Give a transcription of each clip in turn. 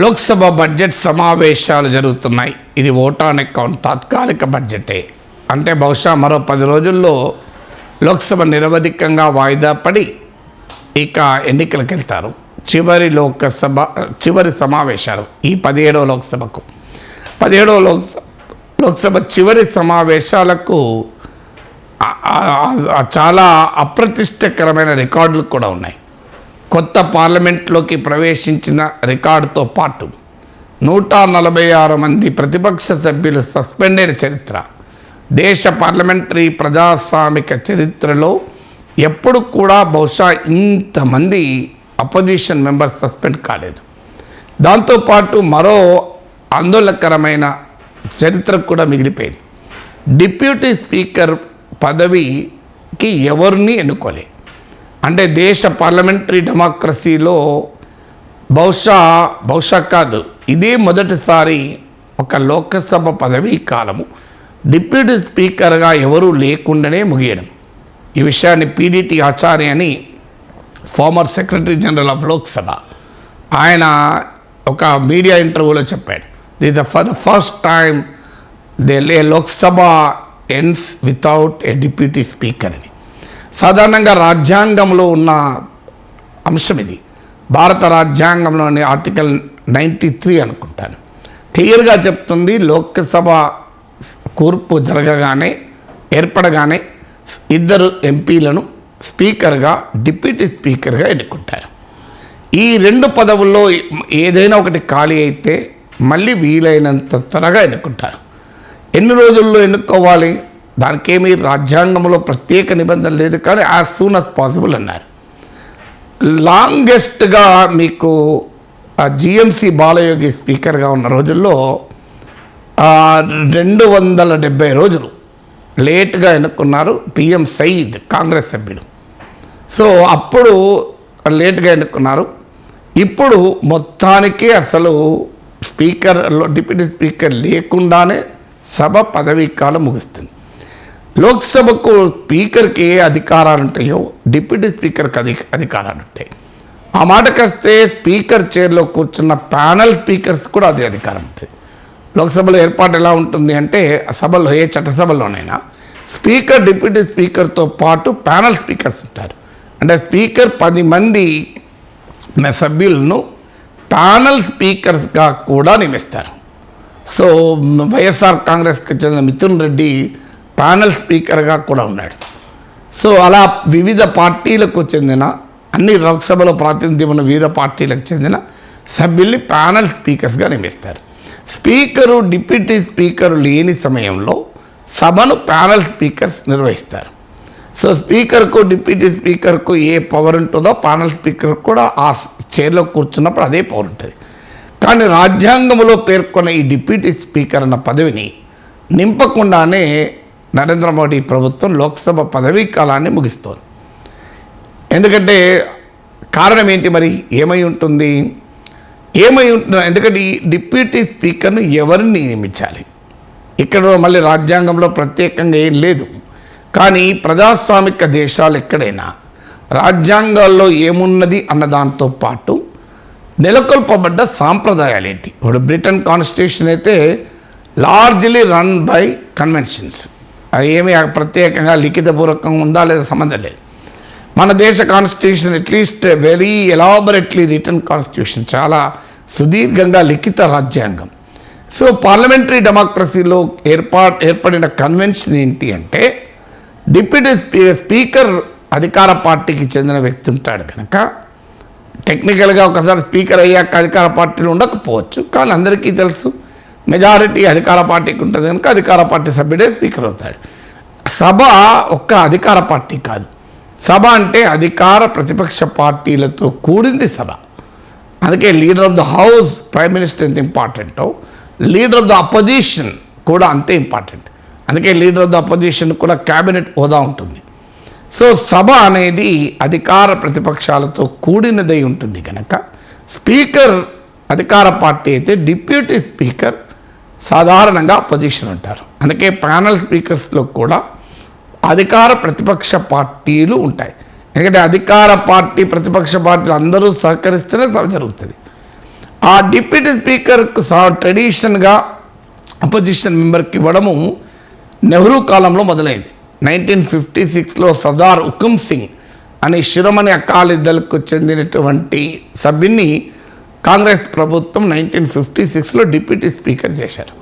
Lok Sabha budget సమావేశాలు జరుగుతున్నాయి. ఇది ఓట్ ఆన్ అకౌంట్ తాత్కాలిక బడ్జెటే. అంటే బహుశా మరో 10 రోజుల్లో లోక్సభ నిరవధికంగా వాయిదా పడి ఇక ఎన్నికలకు వెళ్తారు. చివరి సమావేశాలు ఈ 17వ లోక్సభకు 17వ లోక్సభ చివరి సమావేశాలకు చాలా అప్రతిష్టకరమైన రికార్డులు కూడా ఉన్నాయి. కొత్త పార్లమెంట్లోకి ప్రవేశించిన రికార్డుతో పాటు 146 మంది ప్రతిపక్ష సభ్యులు సస్పెండ్ అయిన చరిత్ర దేశ పార్లమెంటరీ ప్రజాస్వామిక చరిత్రలో ఎప్పుడు కూడా బహుశా ఇంతమంది అపోజిషన్ మెంబర్స్ సస్పెండ్ కాలేదు. దాంతోపాటు మరో ఆందోళనకరమైన చరిత్ర కూడా మిగిలిపోయింది. డిప్యూటీ స్పీకర్ పదవికి ఎవరిని ఎన్నుకోలే. అంటే దేశ పార్లమెంటరీ డెమోక్రసీలో బహుశా కాదు, ఇదే మొదటిసారి ఒక లోక్సభ పదవీ కాలము డిప్యూటీ స్పీకర్గా ఎవరూ లేకుండానే ముగియడం. ఈ విషయాన్ని పీడీటీ ఆచార్య అని farmer secretary general of Lok Sabha ఆయన ఒక మీడియా ఇంటర్వ్యూలో చెప్పాడు. This for the first time Lok Sabha ends without a deputy speaker అని. సాధారణంగా రాజ్యాంగంలో ఉన్న అంశం ఇది. భారత రాజ్యాంగంలోని ఆర్టికల్ 93 అనుకుంటాను క్లియర్గా చెప్తుంది, లోక్సభ కూర్పు ఏర్పడగానే 2 ఎంపీలను స్పీకర్గా డిప్యూటీ స్పీకర్గా ఎన్నుకుంటారు. ఈ 2 పదవుల్లో ఏదైనా ఒకటి ఖాళీ అయితే మళ్ళీ వీలైనంత త్వరగా ఎన్నుకుంటారు. ఎన్ని రోజుల్లో ఎన్నుకోవాలి? దానికేమీ రాజ్యాంగంలో ప్రత్యేక నిబంధన లేదు, కానీ యాజ్ సూన్ యాజ్ పాసిబుల్ అన్నారు. లాంగెస్ట్గా మీకు జిఎంసి బాలయోగి స్పీకర్గా ఉన్న రోజుల్లో 270 రోజులు లేట్గా ఎన్నుకున్నారు పిఎం సయీద్ కాంగ్రెస్ సభ్యుడు. సో అప్పుడు లేట్గా ఎన్నుకున్నారు. ఇప్పుడు మొత్తానికి అసలు డిప్యూటీ స్పీకర్ లేకుండానే సభ పదవీ కాలం ముగుస్తుంది. లోక్సభకు స్పీకర్కి ఏ అధికారాలు ఉంటాయో డిప్యూటీ స్పీకర్కి అధికారాలు ఉంటాయి. ఆ మాటకొస్తే స్పీకర్ చైర్లో కూర్చున్న ప్యానల్ స్పీకర్స్ కూడా అదే అధికారం ఉంటుంది. లోక్సభలో ఏర్పాటు ఎలా ఉంటుంది అంటే సభలో ఏ చట్టసభలోనైనా స్పీకర్ డిప్యూటీ స్పీకర్తో పాటు ప్యానల్ స్పీకర్స్ ఉంటారు. అంటే స్పీకర్ 10 మంది సభ్యులను ప్యానల్ స్పీకర్స్గా కూడా నియమిస్తారు. సో వైఎస్ఆర్ కాంగ్రెస్కి చెందిన మిథున్ రెడ్డి ప్యానల్ స్పీకర్గా కూడా ఉన్నాడు. సో అలా వివిధ పార్టీలకు చెందిన అన్ని లోక్సభలో ప్రాతినిధ్యం ఉన్న వివిధ పార్టీలకు చెందిన సభ్యుల్ని ప్యానల్ స్పీకర్స్గా నియమిస్తారు. స్పీకరు డిప్యూటీ స్పీకరు లేని సమయంలో సభను ప్యానల్ స్పీకర్స్ నిర్వహిస్తారు. సో స్పీకర్కు డిప్యూటీ స్పీకర్కు ఏ పవర్ ఉంటుందో ప్యానల్ స్పీకర్ కూడా ఆ చైర్లో కూర్చున్నప్పుడు అదే పవర్ ఉంటుంది. కానీ రాజ్యాంగంలో పేర్కొన్న ఈ డిప్యూటీ స్పీకర్ అన్న పదవిని నింపకుండానే నరేంద్ర మోడీ ప్రభుత్వం లోక్సభ పదవీ కాలాన్ని ముగిస్తోంది. ఎందుకంటే కారణం ఏంటి మరి? ఏమై ఉంటుంది? ఎందుకంటే ఈ డిప్యూటీ స్పీకర్ను ఎవరిని నియమించాలి? ఇక్కడ మళ్ళీ రాజ్యాంగంలో ప్రత్యేకంగా ఏం లేదు. కానీ ప్రజాస్వామిక దేశాలు ఎక్కడైనా రాజ్యాంగాల్లో ఏమున్నది అన్న దాంతో పాటు నెలకొల్పబడ్డ సాంప్రదాయాలు ఏంటి? ఇప్పుడు బ్రిటన్ కాన్స్టిట్యూషన్ అయితే లార్జ్లీ రన్ బై కన్వెన్షన్స్. అది ఏమీ ప్రత్యేకంగా లిఖితపూర్వకంగా ఉందా లేదా సంబంధం లేదు. మన దేశ constitution at least very elaborately written constitution, చాలా సుదీర్ఘంగా లిఖిత రాజ్యాంగం. సో పార్లమెంటరీ డెమోక్రసీలో ఏర్పడిన కన్వెన్షన్ ఏంటి అంటే డిప్యూటీ స్పీకర్ అధికార పార్టీకి చెందిన వ్యక్తి ఉంటాడు కనుక టెక్నికల్గా ఒకసారి స్పీకర్ అయ్యాక అధికార పార్టీలు ఉండకపోవచ్చు, కానీ అందరికీ తెలుసు మెజారిటీ అధికార పార్టీకి ఉంటుంది కనుక అధికార పార్టీ సభ్యుడే స్పీకర్ అవుతాడు. సభ ఒక్క అధికార పార్టీ కాదు. సభ అంటే అధికార ప్రతిపక్ష పార్టీలతో కూడింది సభ. అందుకే leader of the house prime minister ఎంత ఇంపార్టెంటో లీడర్ ఆఫ్ ద అపోజిషన్ కూడా అంతే ఇంపార్టెంట్. అందుకే లీడర్ ఆఫ్ ద అపోజిషన్ కూడా క్యాబినెట్ హోదా ఉంటుంది. సో సభ అనేది అధికార ప్రతిపక్షాలతో కూడినదై ఉంటుంది కనుక స్పీకర్ అధికార పార్టీ అయితే డిప్యూటీ స్పీకర్ సాధారణంగా అపోజిషన్ ఉంటారు. అందుకే ప్యానల్ స్పీకర్స్లో కూడా అధికార ప్రతిపక్ష పార్టీలు ఉంటాయి. ఎందుకంటే అధికార పార్టీ ప్రతిపక్ష పార్టీలు అందరూ సహకరిస్తేనే సభ జరుగుతుంది. ఆ డిప్యూటీ స్పీకర్కు ట్రెడిషన్గా అపోజిషన్ మెంబర్కి ఇవ్వడము నెహ్రూ కాలంలో మొదలైంది. 1956లో సర్దార్ హుకుమ్ సింగ్ అనే శిరోమణి అకాలీదళ్కు చెందినటువంటి సభ్యుని కాంగ్రెస్ ప్రభుత్వం 1956లో డిప్యూటీ స్పీకర్ చేశారు.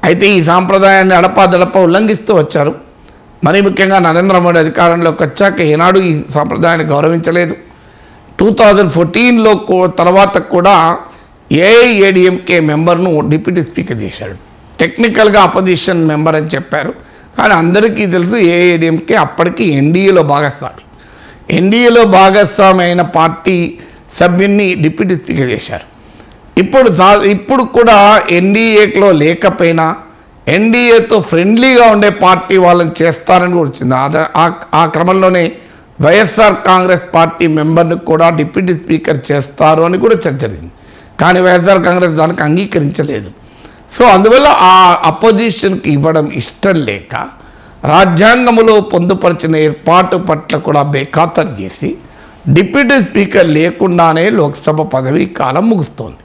అయితే ఈ సాంప్రదాయాన్ని అడపాదడప ఉల్లంఘిస్తూ వచ్చారు. మరీ ముఖ్యంగా నరేంద్ర మోడీ అధికారంలోకి వచ్చాక ఏనాడు ఈ సాంప్రదాయాన్ని గౌరవించలేదు. 2014లో తర్వాత కూడా ఏఐఏడిఎంకే మెంబర్ను డిప్యూటీ స్పీకర్ చేశాడు. టెక్నికల్గా అపోజిషన్ మెంబర్ అని చెప్పారు, కానీ అందరికీ తెలుసు ఏఐఏడిఎంకే అప్పటికి ఎన్డీఏలో భాగస్వామి. ఎన్డీఏలో భాగస్వామి అయిన పార్టీ సభ్యున్ని డిప్యూటీ స్పీకర్ చేశారు. ఇప్పుడు కూడా ఎన్డీఏలో లేకపోయినా ఎన్డీఏతో ఫ్రెండ్లీగా ఉండే పార్టీ వాళ్ళని చేస్తారని వచ్చింది. ఆ క్రమంలోనే వైఎస్ఆర్ కాంగ్రెస్ పార్టీ మెంబర్ని కూడా డిప్యూటీ స్పీకర్ చేస్తారు అని కూడా చర్చ జరిగింది. కానీ వైఎస్ఆర్ కాంగ్రెస్ దానికి అంగీకరించలేదు. సో అందువల్ల ఆ అపోజిషన్కి ఇవ్వడం ఇష్టం లేక రాజ్యాంగంలో పొందుపరిచిన ఏర్పాటు పట్ల కూడా బేఖాతరు చేసి డిప్యూటీ స్పీకర్ లేకుండానే లోక్సభ పదవీ కాలం ముగుస్తోంది.